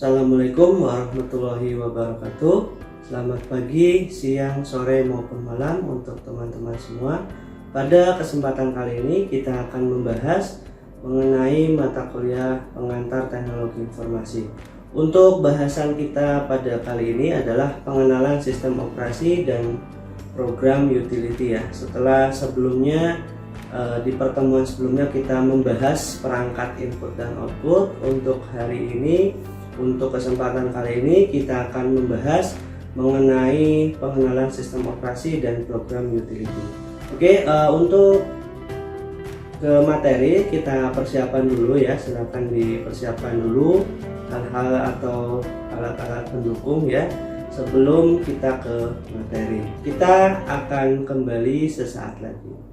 Assalamualaikum warahmatullahi wabarakatuh. Selamat pagi, siang, sore maupun malam untuk teman-teman semua. Pada kesempatan kali ini kita akan membahas mengenai mata kuliah pengantar teknologi informasi. Untuk bahasan kita pada kali ini adalah pengenalan sistem operasi dan program utility ya. Setelah sebelumnya di pertemuan sebelumnya kita membahas perangkat input dan output. Untuk hari ini, untuk kesempatan kali ini kita akan membahas mengenai pengenalan sistem operasi dan program utility. Oke, untuk ke materi kita persiapan dulu ya, silakan dipersiapkan dulu hal-hal atau alat-alat pendukung ya sebelum kita ke materi. Kita akan kembali sesaat lagi.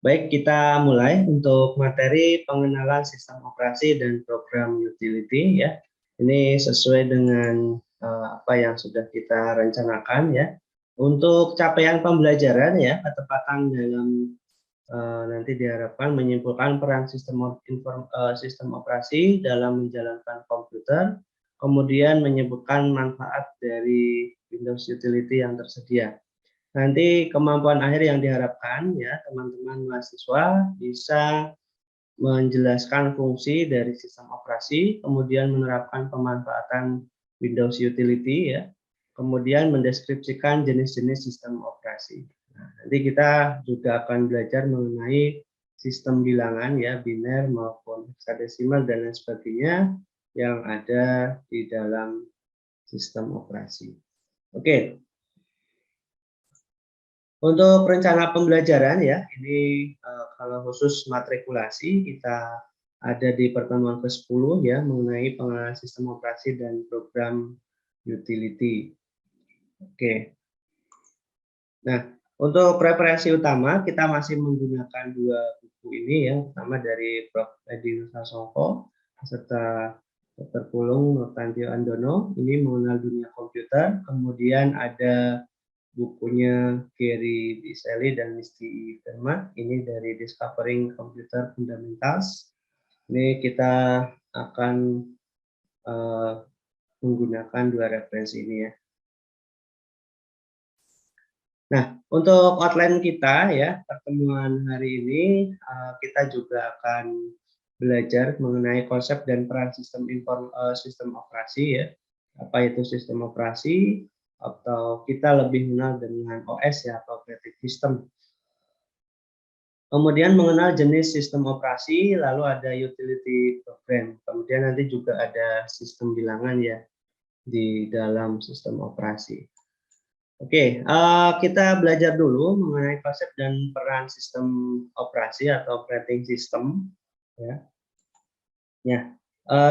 Baik, kita mulai untuk materi pengenalan sistem operasi dan program utility ya. Ini sesuai dengan apa yang sudah kita rencanakan ya. Untuk capaian pembelajaran ya, ketepatan dalam nanti diharapkan menyimpulkan peran sistem operasi dalam menjalankan komputer, kemudian menyebutkan manfaat dari Windows Utility yang tersedia. Nanti kemampuan akhir yang diharapkan ya teman-teman mahasiswa bisa menjelaskan fungsi dari sistem operasi, kemudian menerapkan pemanfaatan Windows Utility ya, kemudian mendeskripsikan jenis-jenis sistem operasi. Nah, nanti kita juga akan belajar mengenai sistem bilangan ya, biner maupun hexadesimal dan lain sebagainya yang ada di dalam sistem operasi. Oke. Untuk rencana pembelajaran ya, ini kalau khusus matrikulasi kita ada di pertemuan ke-10 ya mengenai pengenalan sistem operasi dan program utility. Oke. Nah, untuk referensi utama kita masih menggunakan dua buku ini ya, pertama dari Prof. Edi Nusasongko serta Dr. Pulung Nurtantio Andono, ini mengenal dunia komputer, kemudian ada bukunya Gary Diselli dan Misty Verma, ini dari Discovering Computer Fundamentals. Ini kita akan menggunakan dua referensi ini ya. Nah, untuk outline kita ya, pertemuan hari ini kita juga akan belajar mengenai konsep dan peran sistem operasi ya. Apa itu sistem operasi, atau kita lebih mengenal dengan OS ya, atau operating system. Kemudian mengenal jenis sistem operasi, lalu ada utility program. Kemudian nanti juga ada sistem bilangan ya di dalam sistem operasi. Oke, kita belajar dulu mengenai konsep dan peran sistem operasi atau operating system ya.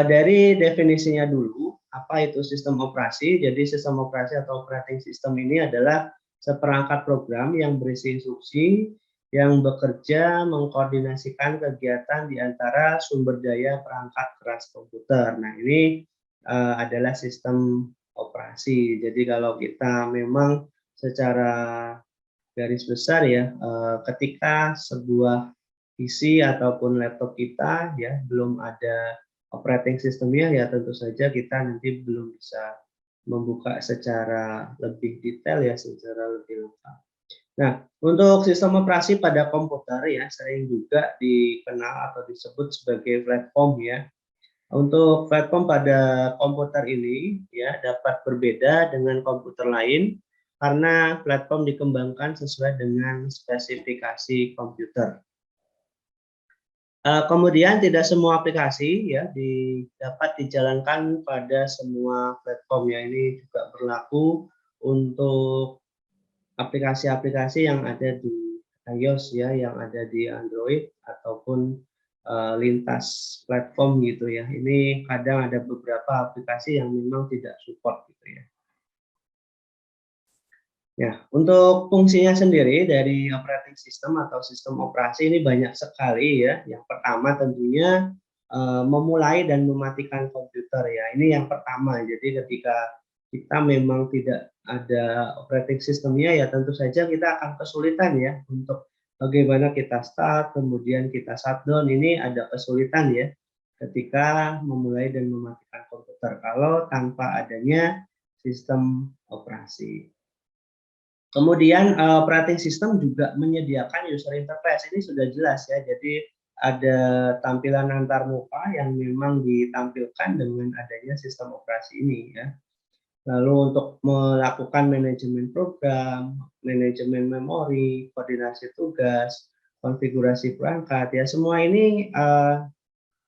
Dari definisinya dulu, apa itu sistem operasi? Jadi sistem operasi atau operating system ini adalah seperangkat program yang berisi instruksi yang bekerja mengkoordinasikan kegiatan di antara sumber daya perangkat keras komputer. Nah, ini adalah sistem operasi. Jadi kalau kita memang secara garis besar ya, ketika sebuah PC ataupun laptop kita ya belum ada operating systemnya, ya tentu saja kita nanti belum bisa membuka secara lebih detail ya, secara lebih lengkap. Nah, untuk sistem operasi pada komputer ya sering juga dikenal atau disebut sebagai platform ya. Untuk platform pada komputer ini ya dapat berbeda dengan komputer lain karena platform dikembangkan sesuai dengan spesifikasi komputer. Kemudian tidak semua aplikasi ya dapat dijalankan pada semua platform ya. Ini juga berlaku untuk aplikasi-aplikasi yang ada di iOS ya, yang ada di Android ataupun lintas platform gitu ya. Ini kadang ada beberapa aplikasi yang memang tidak support gitu ya. Ya, untuk fungsinya sendiri dari operating system atau sistem operasi ini banyak sekali ya. Yang pertama tentunya memulai dan mematikan komputer ya. Ini yang pertama. Jadi ketika kita memang tidak ada operating systemnya ya tentu saja kita akan kesulitan ya untuk bagaimana kita start, kemudian kita shutdown, ini ada kesulitan ya. ketika memulai dan mematikan komputer kalau tanpa adanya sistem operasi. Kemudian operating system juga menyediakan user interface, ini sudah jelas ya. Jadi ada tampilan antarmuka yang memang ditampilkan dengan adanya sistem operasi ini ya. Lalu untuk melakukan manajemen program, manajemen memori, koordinasi tugas, konfigurasi perangkat ya, semua ini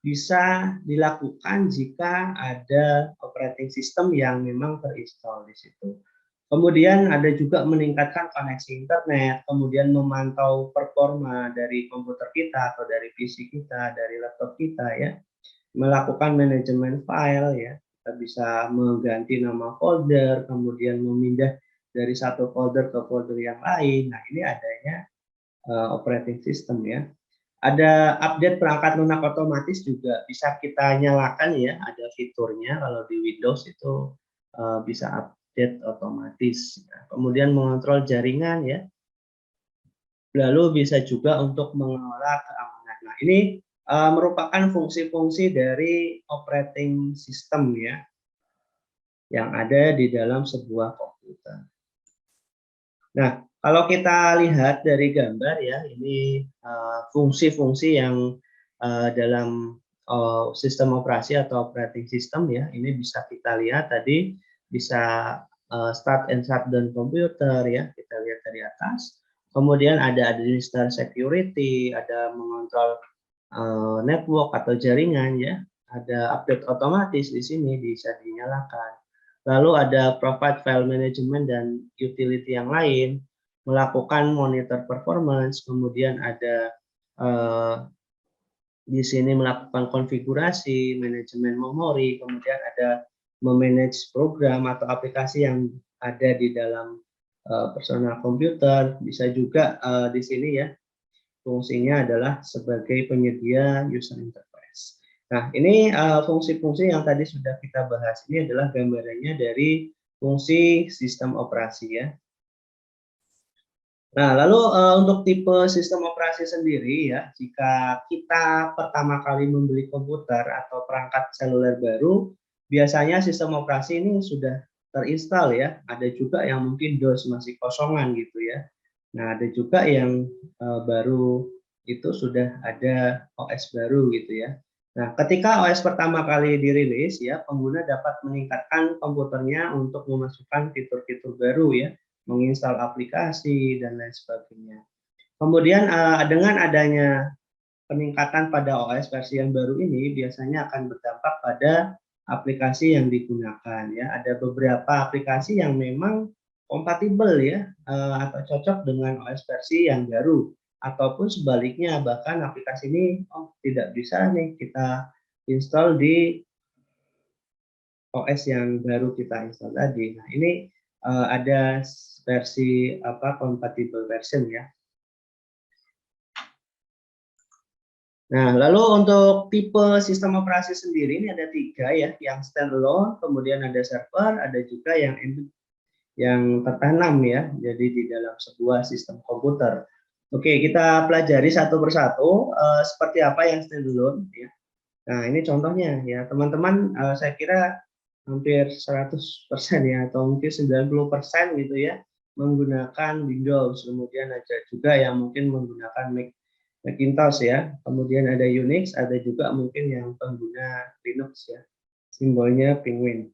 bisa dilakukan jika ada operating system yang memang terinstall di situ. Kemudian ada juga meningkatkan koneksi internet, kemudian memantau performa dari komputer kita atau dari PC kita, dari laptop kita ya, melakukan manajemen file ya, kita bisa mengganti nama folder, kemudian memindah dari satu folder ke folder yang lain. Nah ini adanya operating system ya. Ada update perangkat lunak otomatis juga bisa kita nyalakan ya, ada fiturnya kalau di Windows itu bisa update otomatis. Nah, kemudian mengontrol jaringan ya, lalu bisa juga untuk mengelola keamanan. Nah ini merupakan fungsi-fungsi dari operating system ya, yang ada di dalam sebuah komputer. Nah, kalau kita lihat dari gambar ya, ini fungsi-fungsi yang dalam sistem operasi atau operating system ya, ini bisa kita lihat tadi, bisa start and shutdown komputer ya, kita lihat dari atas. Kemudian ada administer security, ada mengontrol network atau jaringan ya, ada update otomatis di sini bisa dinyalakan. Lalu ada provide file management dan utility yang lain, melakukan monitor performance, kemudian ada di sini melakukan konfigurasi, manajemen memori, kemudian ada memanage program atau aplikasi yang ada di dalam personal komputer, bisa juga di sini ya, fungsinya adalah sebagai penyedia user interface. Nah, ini fungsi-fungsi yang tadi sudah kita bahas. Ini adalah gambarannya dari fungsi sistem operasi ya. Nah, lalu untuk tipe sistem operasi sendiri ya, jika kita pertama kali membeli komputer atau perangkat seluler baru, biasanya sistem operasi ini sudah terinstall ya. Ada juga yang mungkin DOS masih kosongan gitu ya. Nah, ada juga yang baru itu sudah ada OS baru gitu ya. Nah, ketika OS pertama kali dirilis ya, pengguna dapat meningkatkan komputernya untuk memasukkan fitur-fitur baru ya, menginstal aplikasi dan lain sebagainya. Kemudian dengan adanya peningkatan pada OS versi yang baru ini biasanya akan berdampak pada aplikasi yang digunakan ya. Ada beberapa aplikasi yang memang kompatibel ya atau cocok dengan OS versi yang baru, ataupun sebaliknya bahkan aplikasi ini tidak bisa nih kita install di OS yang baru kita install tadi. Nah, ini ada versi compatible version ya. Nah, lalu untuk tipe sistem operasi sendiri ini ada 3 ya, yang standalone, kemudian ada server, ada juga yang tertanam ya, jadi di dalam sebuah sistem komputer. Oke, kita pelajari satu persatu seperti apa yang standalone ya. Nah, ini contohnya ya, teman-teman saya kira hampir 100% ya, atau mungkin 90% gitu ya, menggunakan Windows, kemudian ada juga yang mungkin menggunakan Macintosh ya, kemudian ada Unix, ada juga mungkin yang pengguna Linux ya, simbolnya penguin.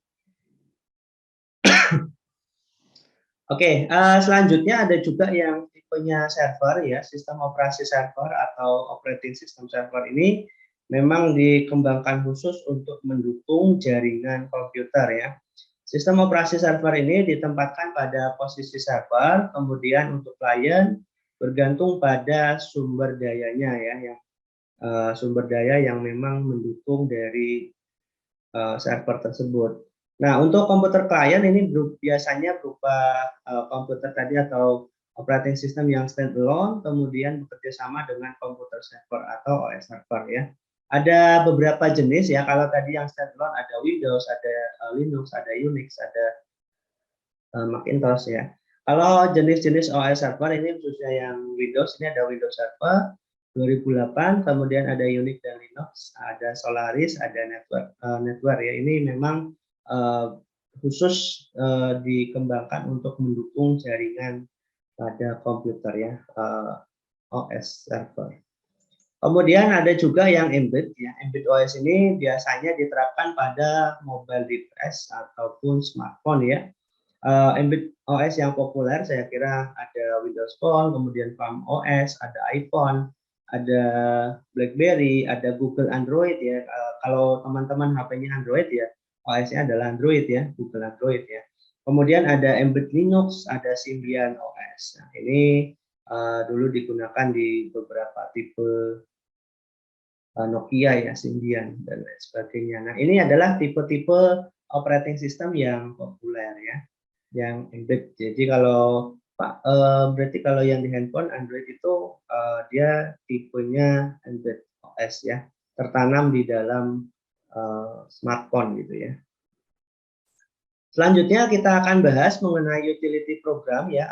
Oke, selanjutnya ada juga yang tipenya server ya, sistem operasi server atau operating system server ini memang dikembangkan khusus untuk mendukung jaringan komputer ya. Sistem operasi server ini ditempatkan pada posisi server, kemudian untuk klien bergantung pada sumber dayanya ya, yang sumber daya yang memang mendukung dari server tersebut. Nah, untuk komputer klien ini biasanya berupa komputer tadi atau operating system yang standalone, kemudian bekerja sama dengan komputer server atau OS server ya. Ada beberapa jenis ya, kalau tadi yang standalone ada Windows, ada Linux, ada Unix, ada Macintosh ya. Kalau jenis-jenis OS server ini khususnya yang Windows, ini ada Windows Server, 2008, kemudian ada Unix dan Linux, ada Solaris, ada network ya. Ini memang khusus dikembangkan untuk mendukung jaringan pada komputer ya, OS server. Kemudian ada juga yang embed ya. Embed OS ini biasanya diterapkan pada mobile device ataupun smartphone ya. Embed OS yang populer saya kira ada Windows Phone, kemudian Palm OS, ada iPhone, ada BlackBerry, ada Google Android ya. Kalau teman-teman HP-nya Android ya, OS-nya adalah Android ya, Google Android ya. Kemudian ada Embed Linux, ada Symbian OS. Nah, ini dulu digunakan di beberapa tipe Nokia ya, Symbian dan lain sebagainya. Nah, ini adalah tipe-tipe operating system yang populer ya, yang embed. Jadi kalau berarti kalau yang di handphone Android itu dia tipenya embed OS ya, tertanam di dalam smartphone gitu ya. Selanjutnya kita akan bahas mengenai utility program ya,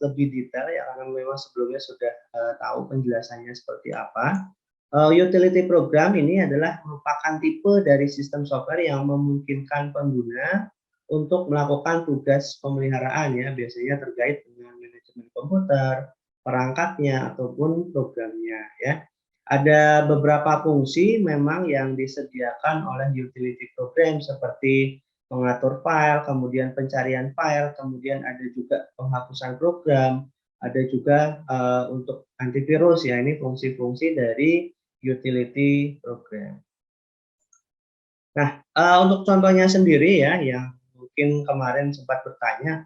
lebih detail ya, karena memang sebelumnya sudah tahu penjelasannya seperti apa. Utility program ini adalah merupakan tipe dari sistem software yang memungkinkan pengguna untuk melakukan tugas pemeliharaan ya, biasanya terkait dengan manajemen komputer, perangkatnya ataupun programnya ya. Ada beberapa fungsi memang yang disediakan oleh utility program seperti mengatur file, kemudian pencarian file, kemudian ada juga penghapusan program, ada juga untuk antivirus ya, ini fungsi-fungsi dari utility program. Nah, untuk contohnya sendiri ya, yang mungkin kemarin sempat bertanya,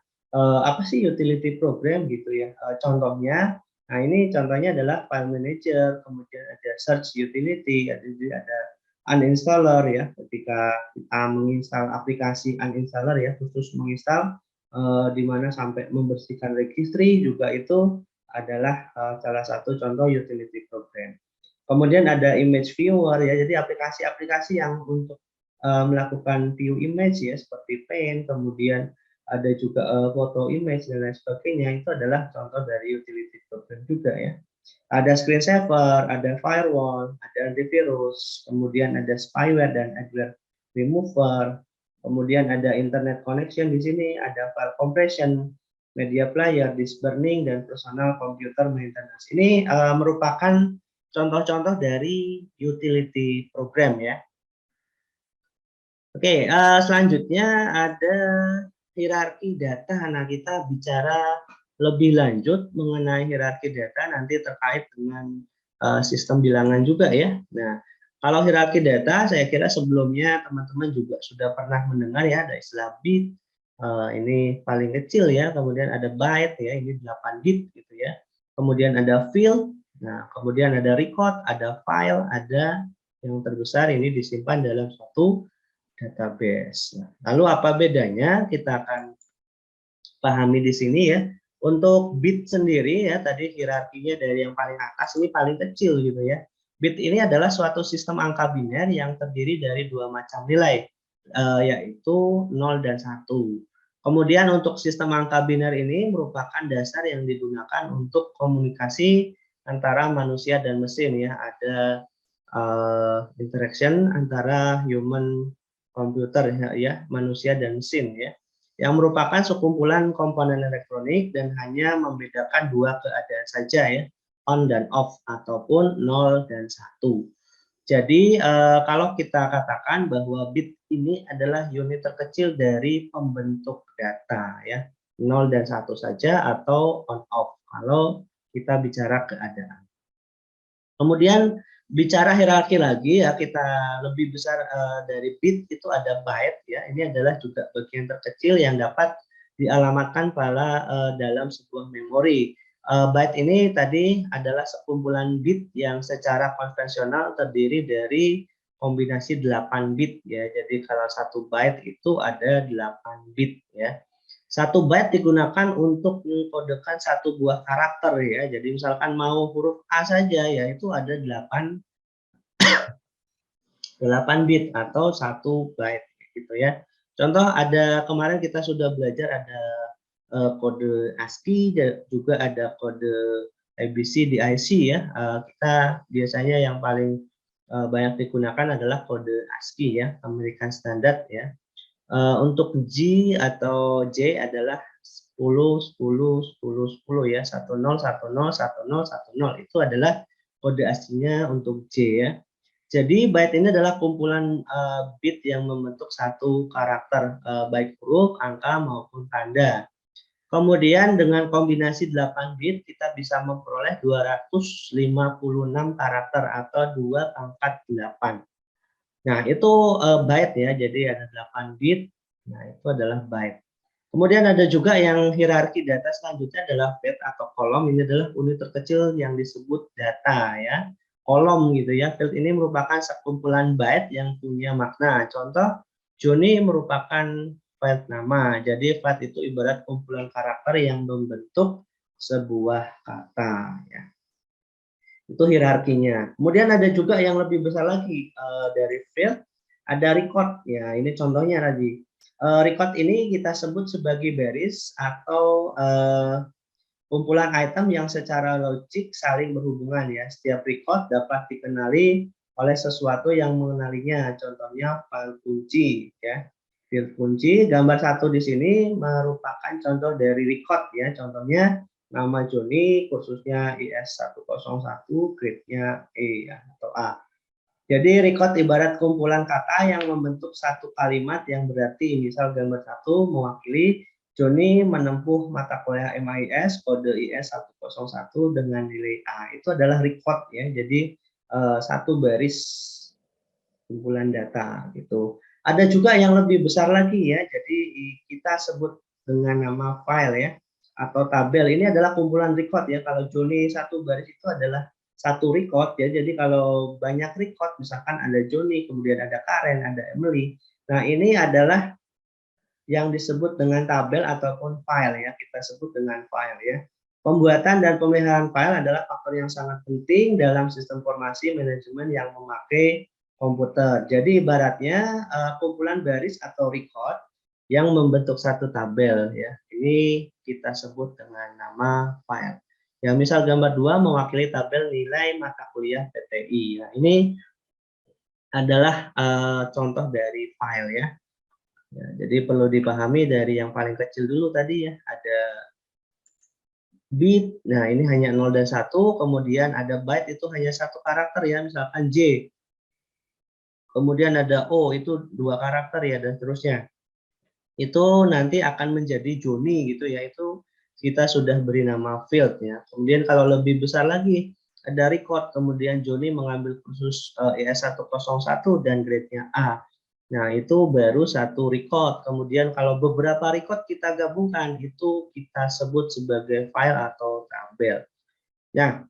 apa sih utility program gitu ya? Contohnya, nah ini contohnya adalah file manager, kemudian ada search utility, ada uninstaller ya, ketika kita menginstal aplikasi uninstaller ya, khusus menginstal di mana sampai membersihkan registry juga itu adalah salah satu contoh utility program. Kemudian ada image viewer ya, jadi aplikasi-aplikasi yang untuk melakukan view image ya seperti Paint, kemudian ada juga foto image dan lain sebagainya, itu adalah contoh dari utility program juga ya. Ada screensaver, ada firewall, ada antivirus, kemudian ada spyware dan adware remover, kemudian ada internet connection di sini, ada file compression, media player, disk burning, dan personal computer maintenance. Ini merupakan contoh-contoh dari utility program ya. Oke, selanjutnya ada hierarki data. Nah, kita bicara lebih lanjut mengenai hierarki data nanti terkait dengan sistem bilangan juga ya. Nah, kalau hierarki data, saya kira sebelumnya teman-teman juga sudah pernah mendengar ya, ada istilah bit, ini paling kecil ya, kemudian ada byte ya, ini 8 bit gitu ya. Kemudian ada field, nah kemudian ada record, ada file, ada yang terbesar ini disimpan dalam suatu database. Nah, lalu apa bedanya? Kita akan pahami di sini ya. Untuk bit sendiri ya, tadi hierarkinya dari yang paling atas ini paling kecil gitu ya. Bit ini adalah suatu sistem angka biner yang terdiri dari dua macam nilai, yaitu 0 dan 1. Kemudian untuk sistem angka biner ini merupakan dasar yang digunakan untuk komunikasi antara manusia dan mesin ya. Ada interaction antara human komputer ya, manusia dan mesin ya, yang merupakan sekumpulan komponen elektronik dan hanya membedakan dua keadaan saja ya, on dan off ataupun 0 dan 1. Jadi kalau kita katakan bahwa bit ini adalah unit terkecil dari pembentuk data ya, 0 dan 1 saja atau on off kalau kita bicara keadaan. Kemudian bicara hierarki lagi ya, kita lebih besar dari bit itu ada byte ya. Ini adalah juga bagian terkecil yang dapat dialamatkan pada dalam sebuah memori. Byte ini tadi adalah sekumpulan bit yang secara konvensional terdiri dari kombinasi 8 bit ya. Jadi kalau satu byte itu ada 8 bit ya. Satu byte digunakan untuk mengkodekan satu buah karakter ya. Jadi misalkan mau huruf A saja ya itu ada 8 bit atau 1 byte gitu ya. Contoh ada kemarin kita sudah belajar ada kode ASCII, juga ada kode ABC, DIC ya. Kita biasanya yang paling banyak digunakan adalah kode ASCII ya, American Standard ya. Untuk G atau J adalah 10, 10, 10, 10 ya, 10, 10, 10, 10, 10. Itu adalah kode aslinya untuk J ya. Jadi byte ini adalah kumpulan bit yang membentuk satu karakter, baik huruf, angka, maupun tanda. Kemudian dengan kombinasi 8 bit kita bisa memperoleh 256 karakter atau 2 pangkat 8. Nah, itu byte ya, jadi ada 8 bit. Nah, itu adalah byte. Kemudian ada juga yang hierarki data selanjutnya adalah bit atau kolom. Ini adalah unit terkecil yang disebut data ya. Kolom gitu ya. Field ini merupakan sekumpulan byte yang punya makna. Contoh, Joni merupakan file nama. Jadi file itu ibarat kumpulan karakter yang membentuk sebuah kata ya. Itu hierarkinya. Kemudian ada juga yang lebih besar lagi dari field, ada record ya. Ini contohnya tadi. Record ini kita sebut sebagai baris atau kumpulan item yang secara logik saling berhubungan ya. Setiap record dapat dikenali oleh sesuatu yang mengenalinya. Contohnya file kunci ya. Field kunci, gambar satu di sini merupakan contoh dari record ya. Contohnya nama Joni, khususnya IS101, grade-nya E ya, atau A. Jadi record ibarat kumpulan kata yang membentuk satu kalimat yang berarti misal gambar satu mewakili Joni menempuh mata kuliah MIS kode IS101 dengan nilai A. Itu adalah record ya. Jadi satu baris kumpulan data gitu. Ada juga yang lebih besar lagi ya. Jadi kita sebut dengan nama file ya atau tabel. Ini adalah kumpulan record ya. Kalau Joni satu baris itu adalah satu record ya. Jadi kalau banyak record misalkan ada Joni, kemudian ada Karen, ada Emily. Nah, ini adalah yang disebut dengan tabel ataupun file ya. Kita sebut dengan file ya. Pembuatan dan pemeliharaan file adalah faktor yang sangat penting dalam sistem informasi manajemen yang memakai komputer. Jadi ibaratnya kumpulan baris atau record yang membentuk satu tabel ya. Ini kita sebut dengan nama file. Ya, misal gambar 2 mewakili tabel nilai mata kuliah PTI. Nah, ini adalah contoh dari file ya. Ya, jadi perlu dipahami dari yang paling kecil dulu tadi ya, ada bit, nah ini hanya 0 dan 1, kemudian ada byte itu hanya satu karakter ya, misalkan J. Kemudian ada O, itu 2 karakter ya, dan seterusnya. Itu nanti akan menjadi Joni gitu ya, itu kita sudah beri nama field ya. Kemudian kalau lebih besar lagi, ada record, kemudian Joni mengambil kursus IS101 dan grade-nya A. Nah, itu baru satu record. Kemudian kalau beberapa record kita gabungkan, itu kita sebut sebagai file atau tabel. Nah,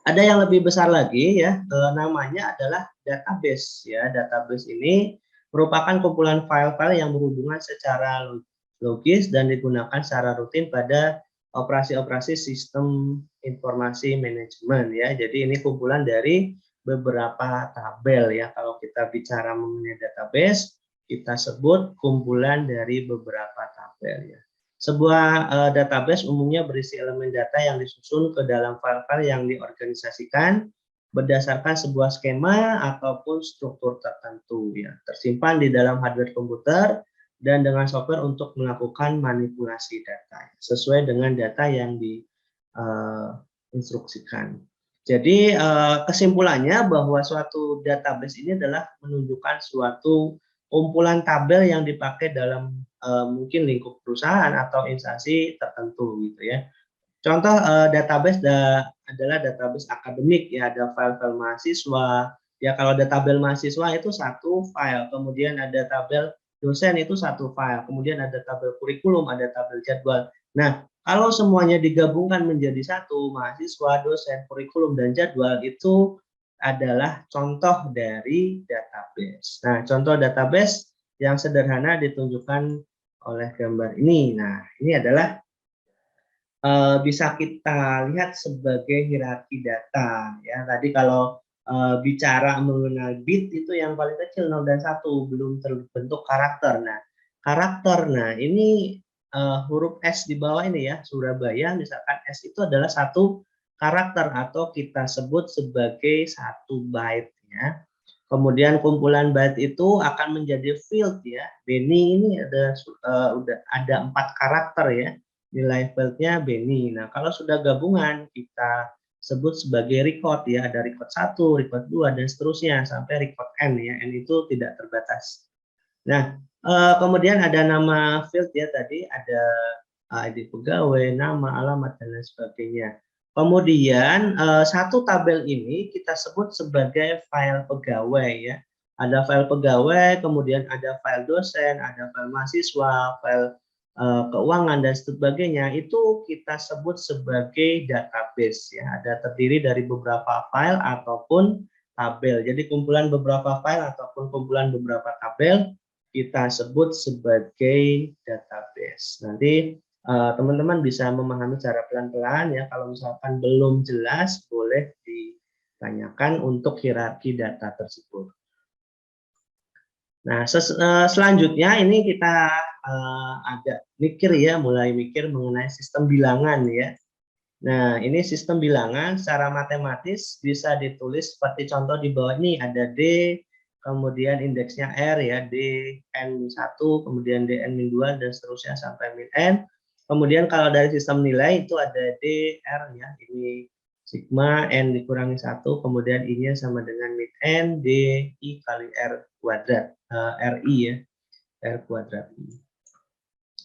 ada yang lebih besar lagi ya, namanya adalah database ya. Database ini merupakan kumpulan file-file yang berhubungan secara logis dan digunakan secara rutin pada operasi-operasi sistem informasi manajemen ya. Jadi ini kumpulan dari beberapa tabel ya. Kalau kita bicara mengenai database, kita sebut kumpulan dari beberapa tabel ya. Sebuah database umumnya berisi elemen data yang disusun ke dalam file-file yang diorganisasikan berdasarkan sebuah skema ataupun struktur tertentu ya, tersimpan di dalam hardware komputer dan dengan software untuk melakukan manipulasi data sesuai dengan data yang diinstruksikan. Jadi kesimpulannya bahwa suatu database ini adalah menunjukkan suatu kumpulan tabel yang dipakai dalam mungkin lingkup perusahaan atau instansi tertentu gitu ya. Contoh database adalah database akademik ya, ada file-file mahasiswa. Ya kalau ada tabel mahasiswa itu satu file, kemudian ada tabel dosen itu satu file, kemudian ada tabel kurikulum, ada tabel jadwal. Nah, kalau semuanya digabungkan menjadi satu, mahasiswa, dosen, kurikulum, dan jadwal itu adalah contoh dari database. Nah, contoh database yang sederhana ditunjukkan oleh gambar ini. Nah, ini adalah bisa kita lihat sebagai hierarki data ya. Tadi kalau bicara mengenai bit itu yang paling kecil 0 dan 1, belum terbentuk karakter. Nah, karakter. Nah, ini huruf S di bawah ini ya, Surabaya misalkan S itu adalah satu karakter atau kita sebut sebagai 1 byte ya. Kemudian kumpulan byte itu akan menjadi field ya. Benny ini udah ada 4 karakter ya. Nilai fieldnya Benny. Nah, kalau sudah gabungan kita sebut sebagai record ya. Ada record 1, record 2 dan seterusnya sampai record n ya. N itu tidak terbatas. Nah, kemudian ada nama field ya tadi, ada ID pegawai, nama, alamat dan lain sebagainya. Kemudian satu tabel ini kita sebut sebagai file pegawai ya. Ada file pegawai, kemudian ada file dosen, ada file mahasiswa, file keuangan dan sebagainya. Itu kita sebut sebagai database ya. Ada terdiri dari beberapa file ataupun tabel. Jadi kumpulan beberapa file ataupun kumpulan beberapa tabel kita sebut sebagai database. Nanti teman-teman bisa memahami cara pelan-pelan ya. Kalau misalkan belum jelas, boleh ditanyakan untuk hierarki data tersebut. Nah, selanjutnya ini kita agak mikir ya, mulai mikir mengenai sistem bilangan ya. Nah, ini sistem bilangan secara matematis bisa ditulis seperti contoh di bawah ini, ada D, kemudian indeksnya R ya, DN1, kemudian DN-2 dan seterusnya sampai min N. Kemudian kalau dari sistem nilai itu ada DR ya, ini sigma N dikurangi 1, kemudian I-nya sama dengan min N, DI kali R kuadrat, RI ya, R kuadrat.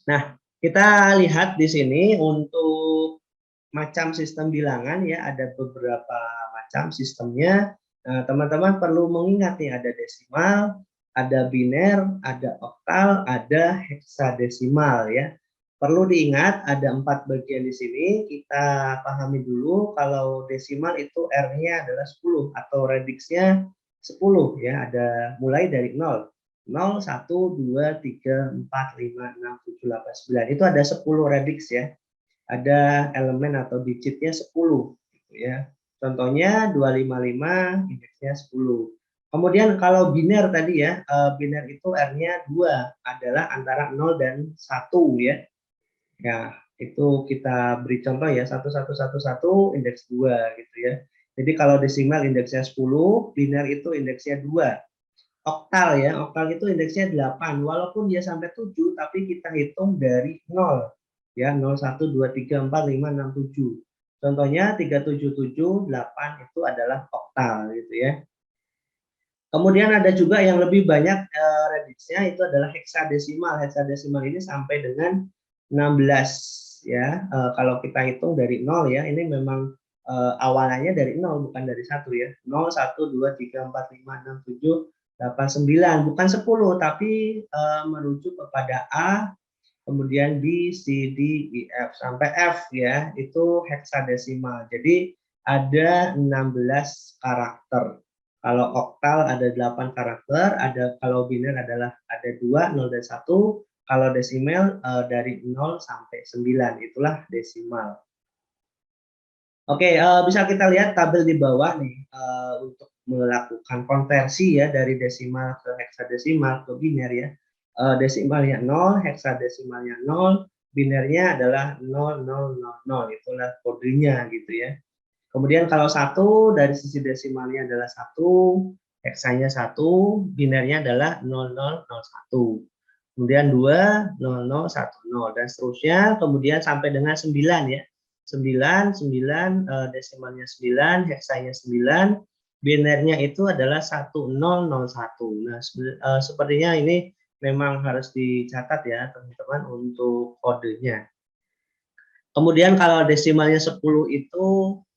Nah, kita lihat di sini untuk macam sistem bilangan ya, ada beberapa macam sistemnya. Nah, teman-teman perlu mengingat nih, ada desimal, ada biner, ada oktal, ada heksadesimal ya. Perlu diingat ada 4 bagian di sini. Kita pahami dulu kalau desimal itu R-nya adalah 10 atau radiksnya 10 ya. Ada mulai dari 0. 0, 1, 2, 3, 4, 5, 6, 7, 8, 9. Itu ada 10 radiks ya. Ada elemen atau digitnya 10 gitu ya. Contohnya 255 indeksnya 10. Kemudian kalau biner tadi ya, biner itu R-nya 2 adalah antara 0 dan 1 ya. Ya, itu kita beri contoh ya, 1111 indeks 2 gitu ya. Jadi kalau desimal indeksnya 10, biner itu indeksnya 2. Oktal ya, oktal itu indeksnya 8. Walaupun dia sampai 7, tapi kita hitung dari 0. Ya, 0, 1, 2, 3, 4, 5, 6, 7. Contohnya 377, 8 itu adalah oktal gitu ya. Kemudian ada juga yang lebih banyak radiksnya, itu adalah heksadesimal. Heksadesimal ini sampai dengan 16 ya. Kalau kita hitung dari 0 ya, ini memang awalnya dari 0 bukan dari 1 ya. 0, 1, 2, 3, 4, 5, 6, 7, 8, 9, bukan 10 tapi merujuk kepada A, kemudian B, C, D, E, F sampai F ya, itu heksadesimal. Jadi ada 16 karakter. Kalau oktal ada 8 karakter, kalau biner adalah ada 2, 0 dan 1. Kalau desimal dari 0 sampai 9, itulah desimal. Oke, bisa kita lihat tabel di bawah nih untuk melakukan konversi ya dari desimal ke heksadesimal ke biner ya. Desimalnya 0, heksadesimalnya 0, binernya adalah 0000, itulah kodenya gitu ya. Kemudian kalau 1 dari sisi desimalnya adalah 1, heksanya 1, binernya adalah 0001. Kemudian 2, 0010 dan seterusnya, kemudian sampai dengan 9 ya. 9, desimalnya 9, heksanya 9, binernya itu adalah 1001. Nah, sepertinya ini memang harus dicatat ya teman-teman untuk kodenya. Kemudian kalau desimalnya 10 itu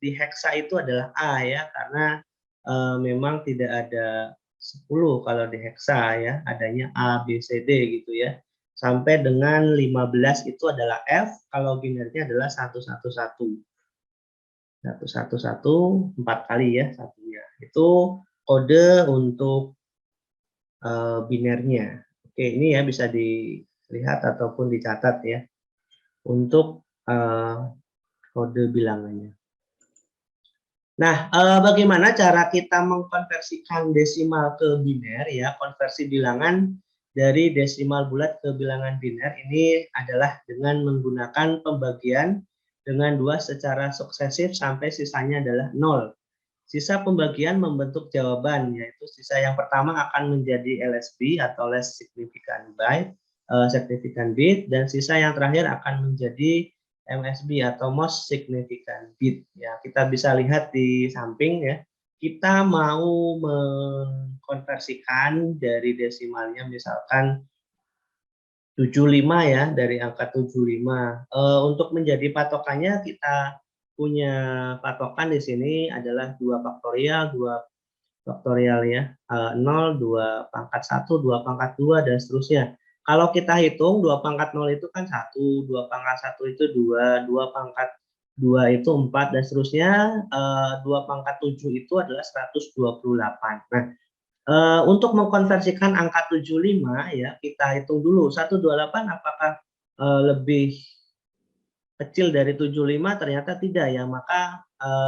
di heksa itu adalah A ya, karena memang tidak ada 10 kalau di heksa ya, adanya A, B, C, D gitu ya. Sampai dengan 15 itu adalah F, kalau binernya adalah 111. 111 4 kali ya satunya. Itu kode untuk binernya. Oke, ini ya bisa dilihat ataupun dicatat ya untuk kode bilangannya. Nah, bagaimana cara kita mengkonversikan desimal ke biner ya, konversi bilangan dari desimal bulat ke bilangan biner ini adalah dengan menggunakan pembagian dengan 2 secara suksesif sampai sisanya adalah 0. Sisa pembagian membentuk jawaban, yaitu sisa yang pertama akan menjadi LSB atau less significant byte, significant bit, dan sisa yang terakhir akan menjadi MSB atau most significant bit. Ya, kita bisa lihat di samping ya. Kita mau mengkonversikan dari desimalnya misalkan 75 ya, dari angka 75. Untuk menjadi patokannya kita punya patokan di sini adalah 2 faktorial, 2 faktorial ya, 0, 2 pangkat 1, 2 pangkat 2, dan seterusnya. Kalau kita hitung 2 pangkat 0 itu kan 1, 2 pangkat 1 itu 2, 2 pangkat 2 itu 4, dan seterusnya, 2 pangkat 7 itu adalah 128. Nah, untuk mengkonversikan angka 75 ya, kita hitung dulu 128 apakah lebih kecil dari 75? Ternyata tidak ya, maka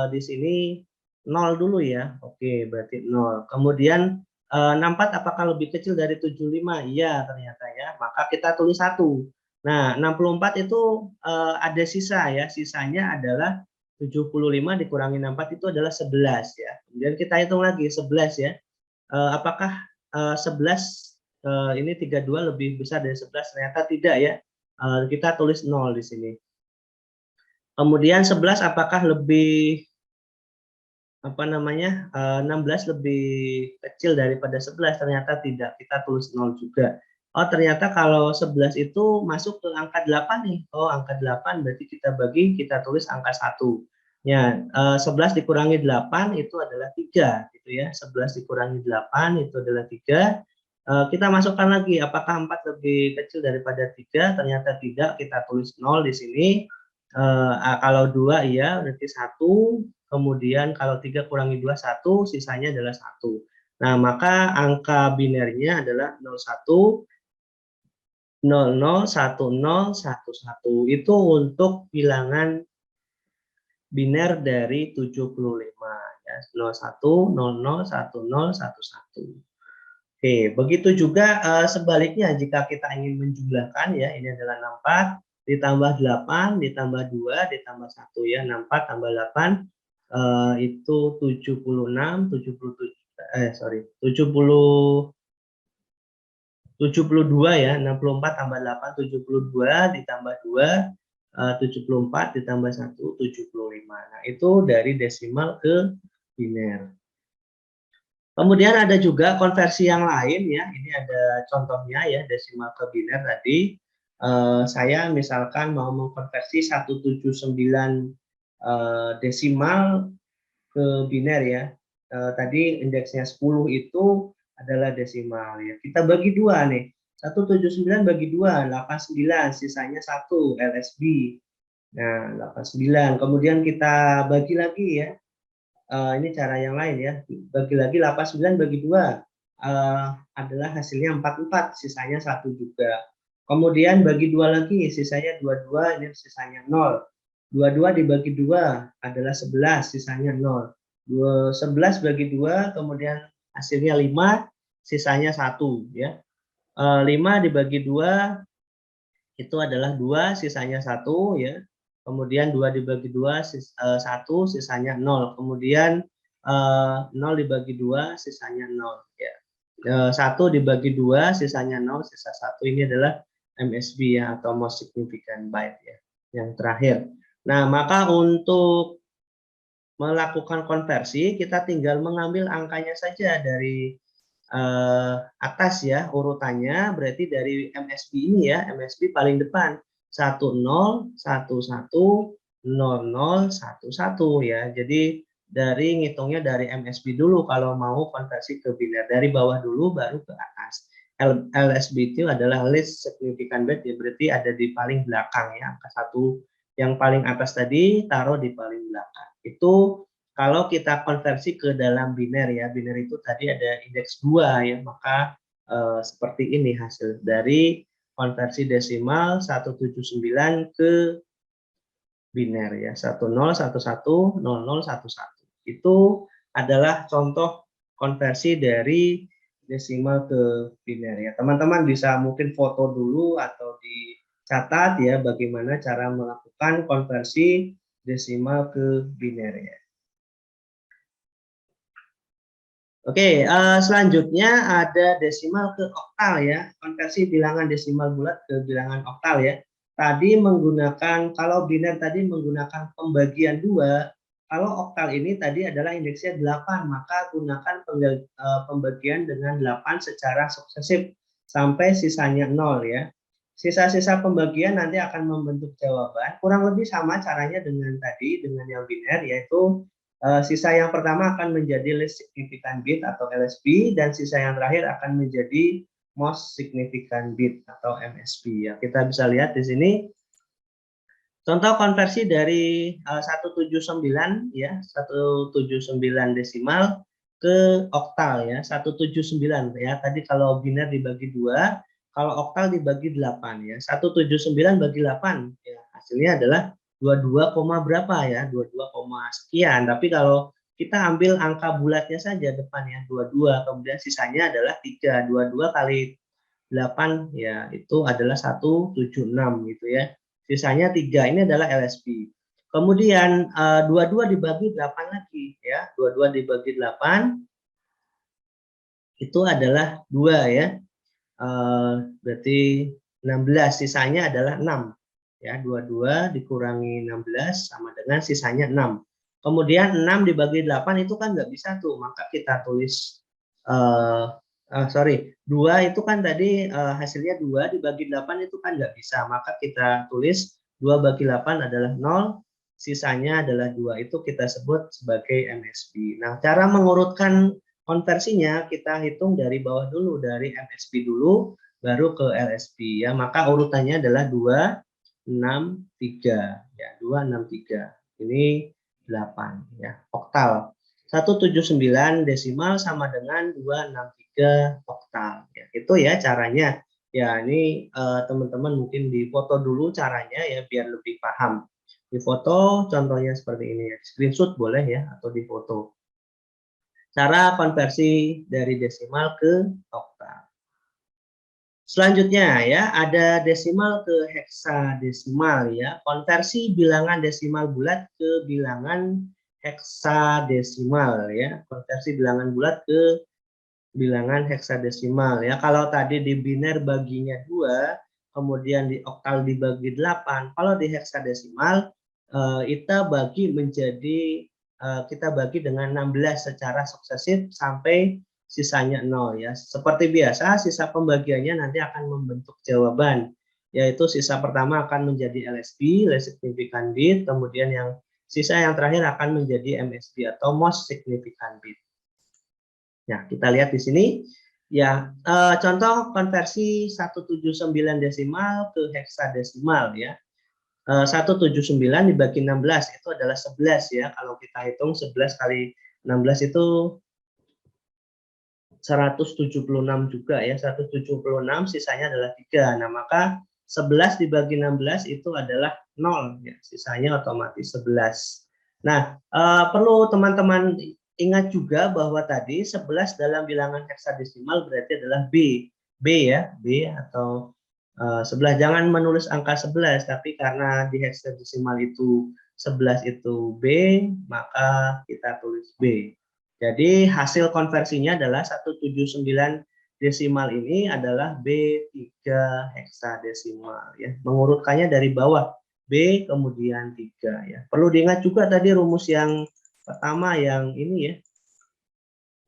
di sini 0 dulu ya. Oke, berarti 0. Kemudian 64 apakah lebih kecil dari 75? Iya, ternyata ya. Maka kita tulis 1. Nah, 64 itu ada sisa ya. Sisanya adalah 75 dikurangi 64 itu adalah 11 ya. Kemudian kita hitung lagi 11 ya. Apakah 11 ini 32 lebih besar dari 11? Ternyata tidak ya. Kita tulis 0 di sini. Kemudian 11 apakah lebih 16 lebih kecil daripada 11? Ternyata tidak, kita tulis 0 juga. Oh, ternyata kalau 11 itu masuk ke angka 8 nih. Oh, angka 8 berarti kita bagi, kita tulis angka 1. Ya, 11 dikurangi 8 itu adalah 3 gitu ya. 11 dikurangi 8 itu adalah 3. Kita masukkan lagi apakah 4 lebih kecil daripada 3? Ternyata tidak, kita tulis 0 di sini. Kalau 2 iya berarti 1, kemudian kalau 3 kurangi 2 1, sisanya adalah 1. Nah, maka angka binernya adalah 01, 00, 10, 11. Itu untuk bilangan biner dari 75 ya, 01, 00, 10, 11. Oke, begitu juga sebaliknya jika kita ingin menjumlahkan ya, ini adalah 64 ditambah 8 ditambah 2 ditambah 1 ya, 64 tambah 8 itu 76, 72 ya, 64 tambah 8 72 ditambah 2 74 ditambah 1 75. Nah, itu dari desimal ke biner. Kemudian ada juga konversi yang lain ya, ini ada contohnya ya, desimal ke biner tadi. Saya misalkan mau mengkonversi 179 desimal ke biner ya. Tadi indeksnya 10 itu adalah desimal ya. Kita bagi 2 nih. 179 bagi 2, 89, sisanya 1, LSB. Nah, 89. Kemudian kita bagi lagi ya. Ini cara yang lain ya, bagi lagi 89 bagi 2 adalah hasilnya 44, sisanya 1 juga. Kemudian bagi 2 lagi, sisanya 22, ini sisanya 0. 22 dibagi 2 adalah 11, sisanya 0. 11 bagi 2, kemudian hasilnya 5, sisanya 1 ya. 5 dibagi 2 itu adalah 2, sisanya 1 ya. Kemudian 2 dibagi 2, 1, sisanya 0. Kemudian 0 dibagi 2, sisanya 0 ya. 1 dibagi 2, sisanya 0, sisa 1. Ini adalah MSB ya, atau most significant byte ya, yang terakhir. Nah, maka untuk melakukan konversi, kita tinggal mengambil angkanya saja dari atas ya, urutannya berarti dari MSB ini ya, MSB paling depan 10, 11, 00, 11 ya. Jadi dari ngitungnya dari MSB dulu kalau mau konversi ke biner, dari bawah dulu baru ke atas. LSB itu adalah least significant byte ya, berarti ada di paling belakang ya, angka 1 yang paling atas tadi taruh di paling belakang. Itu kalau kita konversi ke dalam biner ya, biner itu tadi ada indeks 2 ya, maka seperti ini hasil dari konversi desimal 179 ke biner ya, 10, 11, 00, 11. Itu adalah contoh konversi dari desimal ke biner ya. Teman-teman bisa mungkin foto dulu atau di catat ya bagaimana cara melakukan konversi desimal ke biner ya. Oke, selanjutnya ada desimal ke oktal ya, konversi bilangan desimal bulat ke bilangan oktal ya. Tadi menggunakan, kalau biner tadi menggunakan pembagian 2, kalau oktal ini tadi adalah indeksnya 8, maka gunakan pembagian dengan 8 secara suksesif sampai sisanya 0 ya. Sisa-sisa pembagian nanti akan membentuk jawaban, kurang lebih sama caranya dengan tadi, dengan yang biner, yaitu sisa yang pertama akan menjadi least significant bit atau LSB, dan sisa yang terakhir akan menjadi most significant bit atau MSB ya. Kita bisa lihat di sini contoh konversi dari 179 ya, 179 desimal ke oktal ya, 179 ya. Tadi kalau biner dibagi 2, kalau oktal dibagi 8 ya. 179 bagi 8 ya, hasilnya adalah 22, berapa ya? 22, sekian. Tapi kalau kita ambil angka bulatnya saja depannya 22, kemudian sisanya adalah 3. 22 kali 8 ya itu adalah 176 gitu ya. Sisanya 3, ini adalah LSB. Kemudian 22 dibagi 8 lagi ya. 22 dibagi 8 itu adalah 2 ya. Berarti 16, sisanya adalah 6 ya. 22 dikurangi 16 sama dengan sisanya 6. Kemudian 6 dibagi 8 itu kan nggak bisa tuh, maka kita tulis 2 itu kan tadi hasilnya 2 dibagi 8 itu kan nggak bisa, maka kita tulis 2 bagi 8 adalah 0, sisanya adalah 2, itu kita sebut sebagai MSB. Nah, cara mengurutkan konversinya kita hitung dari bawah dulu, dari MSB dulu, baru ke LSB ya. Maka urutannya adalah 2, 6, 3 ya. 2, 6, 3. Ini 8 ya. Oktal. 179 desimal sama dengan 263 oktal ya. Itu ya caranya. Ya, ini teman-teman mungkin difoto dulu caranya ya biar lebih paham. Difoto contohnya seperti ini ya. Screenshot boleh ya atau difoto. Cara konversi dari desimal ke oktal. Selanjutnya ya, ada desimal ke heksadesimal ya. Konversi bilangan desimal bulat ke bilangan heksadesimal ya. Konversi bilangan bulat ke bilangan heksadesimal ya. Kalau tadi di biner baginya 2, kemudian di oktal dibagi 8. Kalau di heksadesimal kita bagi menjadi kita bagi dengan 16 secara suksesif sampai sisanya 0 ya. Seperti biasa, sisa pembagiannya nanti akan membentuk jawaban, yaitu sisa pertama akan menjadi LSB, least significant bit, kemudian yang sisa yang terakhir akan menjadi MSB atau most significant bit. Nah, kita lihat di sini ya, contoh konversi 179 desimal ke heksadesimal ya. 179 dibagi 16 itu adalah 11 ya. Kalau kita hitung 11 kali 16 itu 176 juga ya. 176 sisanya adalah 3. Nah, maka 11 dibagi 16 itu adalah 0 ya. Sisanya otomatis 11. Nah, perlu teman-teman ingat juga bahwa tadi 11 dalam bilangan heksadesimal berarti adalah B. B ya, B atau 11. Jangan menulis angka 11, tapi karena di heksadesimal itu 11 itu B, maka kita tulis B. Jadi hasil konversinya adalah 179 desimal ini adalah B3 heksadesimal ya. Mengurutkannya dari bawah, B kemudian 3 ya. Perlu diingat juga tadi rumus yang pertama yang ini ya.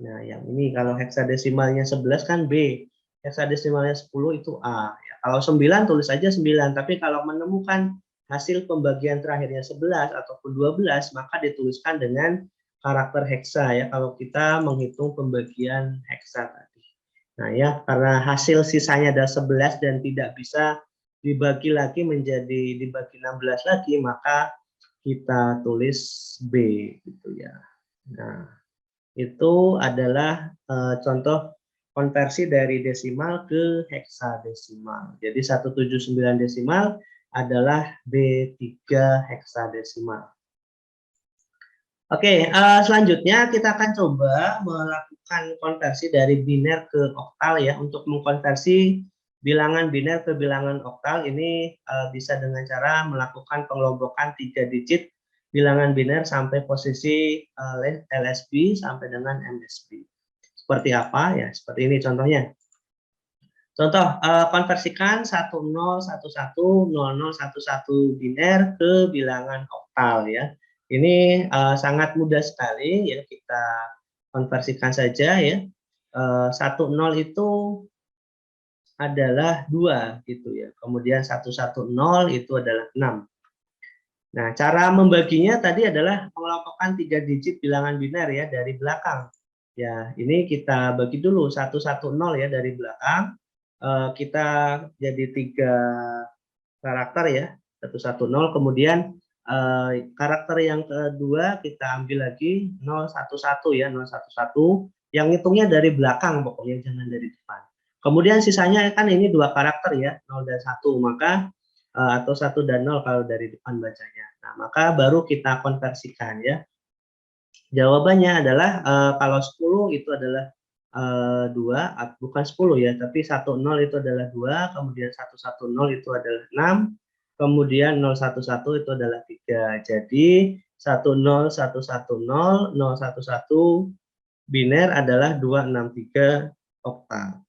Nah, yang ini kalau heksadesimalnya 11 kan B, heksadesimalnya 10 itu A. Ya, kalau 9 tulis aja 9, tapi kalau menemukan hasil pembagian terakhirnya 11 ataupun 12, maka dituliskan dengan karakter heksa ya, kalau kita menghitung pembagian heksa tadi. Nah ya, karena hasil sisanya ada 11 dan tidak bisa dibagi lagi menjadi dibagi 16 lagi, maka kita tulis B gitu ya. Nah, itu adalah contoh konversi dari desimal ke heksadesimal. Jadi 179 desimal adalah B3 heksadesimal. Oke, selanjutnya kita akan coba melakukan konversi dari biner ke oktal ya, untuk mengkonversi bilangan biner ke bilangan oktal ini bisa dengan cara melakukan pengelompokan 3 digit bilangan biner sampai posisi LSB sampai dengan MSB. Seperti apa ya? Seperti ini contohnya. Contoh, konversikan 10110011 biner ke bilangan oktal ya. Ini sangat mudah sekali ya, kita konversikan saja ya. 10 itu adalah 2 gitu ya. Kemudian 110 itu adalah 6. Nah, cara membaginya tadi adalah mengelompokkan 3 digit bilangan biner ya dari belakang. Ya, ini kita bagi dulu 110 ya dari belakang. Kita jadi 3 karakter ya, 110, kemudian karakter yang kedua kita ambil lagi 011 ya, 011 yang hitungnya dari belakang pokoknya, jangan dari depan. Kemudian sisanya kan ini 2 karakter ya, 0 dan 1, maka atau 1 dan 0 kalau dari depan bacanya. Nah, maka baru kita konversikan ya. Jawabannya adalah kalau 10 itu adalah 2, bukan 10 ya, tapi 10 itu adalah 2, kemudian 110 itu adalah 6, kemudian 011 itu adalah 3. Jadi 10110 011 biner adalah 263 oktal.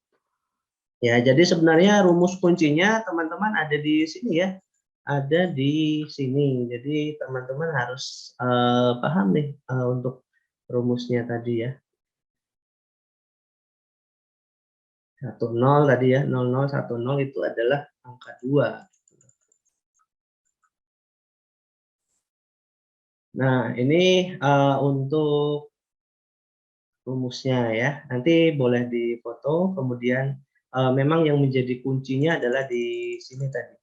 Ya, jadi sebenarnya rumus kuncinya teman-teman ada di sini ya. Ada di sini. Jadi teman-teman harus paham nih untuk rumusnya tadi ya. 10 tadi ya, 0010 itu adalah angka 2. Nah, ini untuk rumusnya ya. Nanti boleh difoto, kemudian memang yang menjadi kuncinya adalah di sini tadi.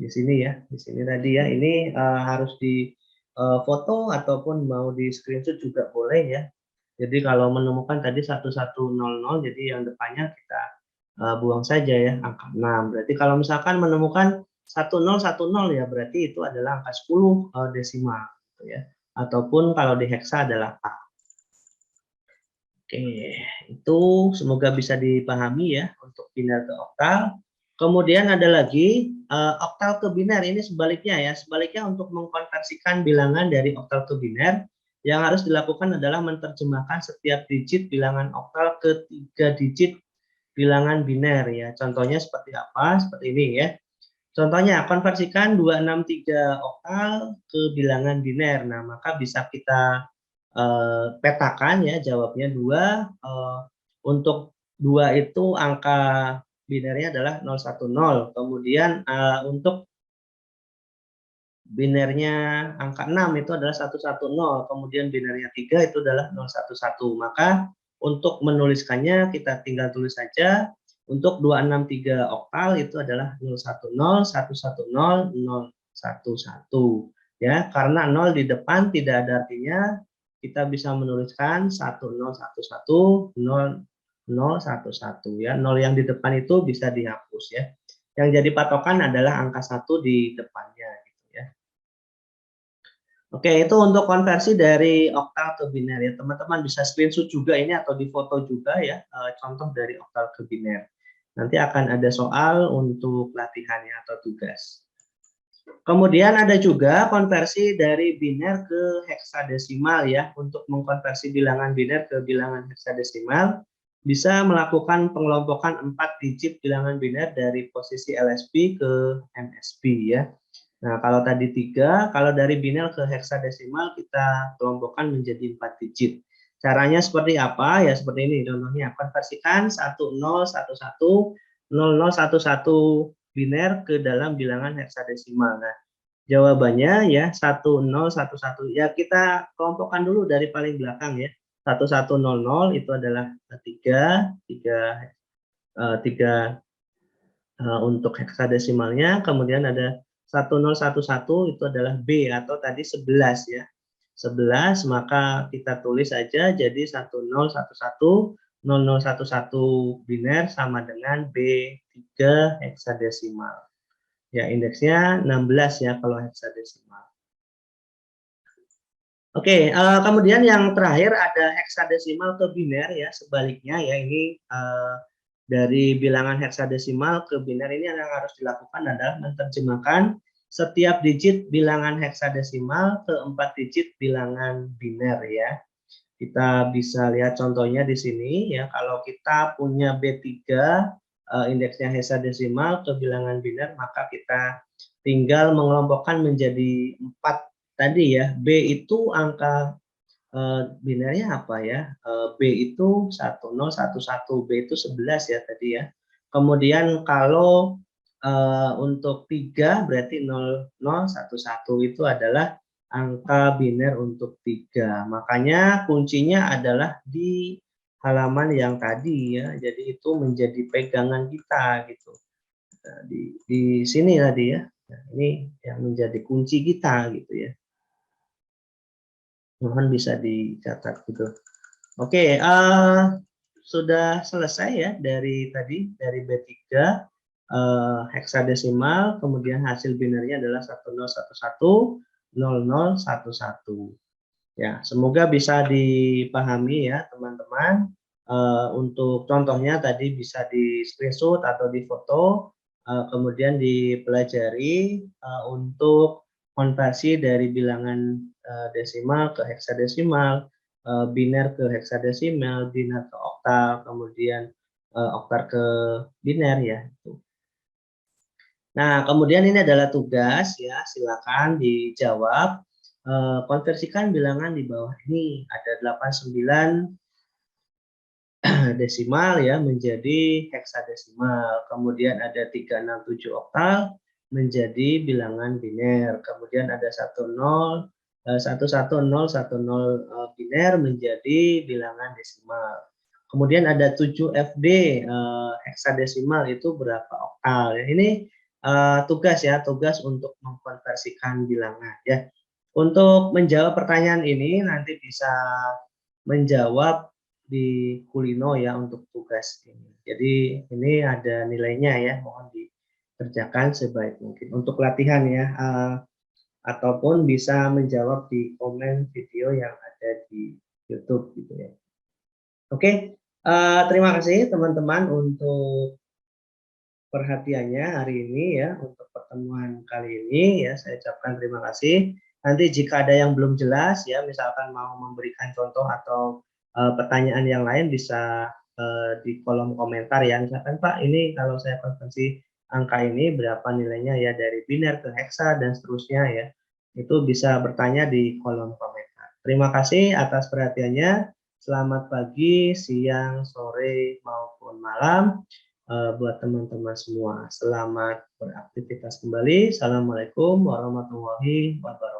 Di sini ya, di sini tadi ya. Ini harus di foto ataupun mau di screenshot juga boleh ya. Jadi kalau menemukan tadi 1100, jadi yang depannya kita buang saja ya angka 6. Berarti kalau misalkan menemukan 1010 ya berarti itu adalah angka 10 desimal gitu ya. Ataupun kalau di heksa adalah A. Oke, itu semoga bisa dipahami ya untuk biner ke oktal. Kemudian ada lagi oktal ke biner, ini sebaliknya ya. Sebaliknya untuk mengkonversikan bilangan dari oktal ke biner, yang harus dilakukan adalah menerjemahkan setiap digit bilangan oktal ke 3 digit bilangan biner ya. Contohnya seperti apa? Seperti ini ya. Contohnya konversikan 263 oktal ke bilangan biner. Nah, maka bisa kita petakan ya jawabnya 2. Untuk 2 itu angka binernya adalah 010. Kemudian untuk binernya angka 6 itu adalah 110. Kemudian binernya 3 itu adalah 011. Maka untuk menuliskannya kita tinggal tulis saja. Untuk 263 oktal itu adalah 010, 110, 011. Ya, karena 0 di depan tidak ada artinya, kita bisa menuliskan 1011 0011 ya. 0 yang di depan itu bisa dihapus ya. Yang jadi patokan adalah angka 1 di depannya gitu ya. Oke, itu untuk konversi dari oktal ke biner ya. Teman-teman bisa screenshot juga ini atau difoto juga ya contoh dari oktal ke biner. Nanti akan ada soal untuk latihannya atau tugas. Kemudian ada juga konversi dari biner ke heksadesimal ya. Untuk mengkonversi bilangan biner ke bilangan heksadesimal, bisa melakukan pengelompokan 4 digit bilangan biner dari posisi LSB ke MSB ya. Nah, kalau tadi 3, kalau dari biner ke heksadesimal kita kelompokkan menjadi 4 digit. Caranya seperti apa? Ya seperti ini contohnya. Konversikan 10110011 biner ke dalam bilangan heksadesimal. Nah, jawabannya ya 1011 ya kita kelompokkan dulu dari paling belakang ya. 1100 itu adalah 3 untuk heksadesimalnya, kemudian ada 1011 itu adalah B atau tadi 11 ya. 11 maka kita tulis saja jadi 1011 biner sama dengan B3 heksadesimal. Ya, indeksnya 16 ya kalau heksadesimal. Oke, kemudian yang terakhir ada heksadesimal ke biner ya, sebaliknya ya ini dari bilangan heksadesimal ke biner ini yang harus dilakukan adalah menerjemahkan setiap digit bilangan heksadesimal ke 4 digit bilangan biner ya. Kita bisa lihat contohnya di sini ya, kalau kita punya B3 indeksnya heksadesimal ke bilangan biner, maka kita tinggal mengelompokkan menjadi 4 tadi ya. B itu angka binernya apa ya? B itu 1011, B itu 11 ya tadi ya. Kemudian kalau untuk 3 berarti 0011 itu adalah angka biner untuk 3. Makanya kuncinya adalah di halaman yang tadi ya. Jadi itu menjadi pegangan kita gitu. Nah, di sini tadi ya. Nah, ini yang menjadi kunci kita gitu ya. Mohon bisa dicatat gitu. Oke, sudah selesai ya dari tadi, dari B3 heksadesimal, kemudian hasil binernya adalah 10110011. Ya, semoga bisa dipahami ya teman-teman. Untuk contohnya tadi bisa di screenshot atau di foto, kemudian dipelajari untuk konversi dari bilangan desimal ke heksadesimal, biner ke heksadesimal, biner ke oktal, kemudian oktal ke biner ya. Nah, kemudian ini adalah tugas ya, silakan dijawab. Konversikan bilangan di bawah ini, ada 89 desimal ya menjadi heksadesimal. Kemudian ada 367 oktal menjadi bilangan biner. Kemudian ada 11010 biner menjadi bilangan desimal. Kemudian ada 7 FD heksadesimal itu berapa oktal ya. Ini tugas ya, tugas untuk mengkonversikan bilangan ya. Untuk menjawab pertanyaan ini nanti bisa menjawab di Kulino ya untuk tugas ini. Jadi ini ada nilainya ya, mohon dikerjakan sebaik mungkin. Untuk latihan ya, ataupun bisa menjawab di komen video yang ada di YouTube gitu ya. Oke, terima kasih teman-teman untuk perhatiannya hari ini ya, untuk pertemuan kali ini ya, saya ucapkan terima kasih. Nanti jika ada yang belum jelas ya, misalkan mau memberikan contoh atau pertanyaan yang lain bisa di kolom komentar ya. Misalkan Pak, ini kalau saya konversi angka ini berapa nilainya ya dari biner ke heksa dan seterusnya ya. Itu bisa bertanya di kolom komentar. Terima kasih atas perhatiannya. Selamat pagi, siang, sore maupun malam buat teman-teman semua. Selamat beraktivitas kembali. Assalamualaikum warahmatullahi wabarakatuh.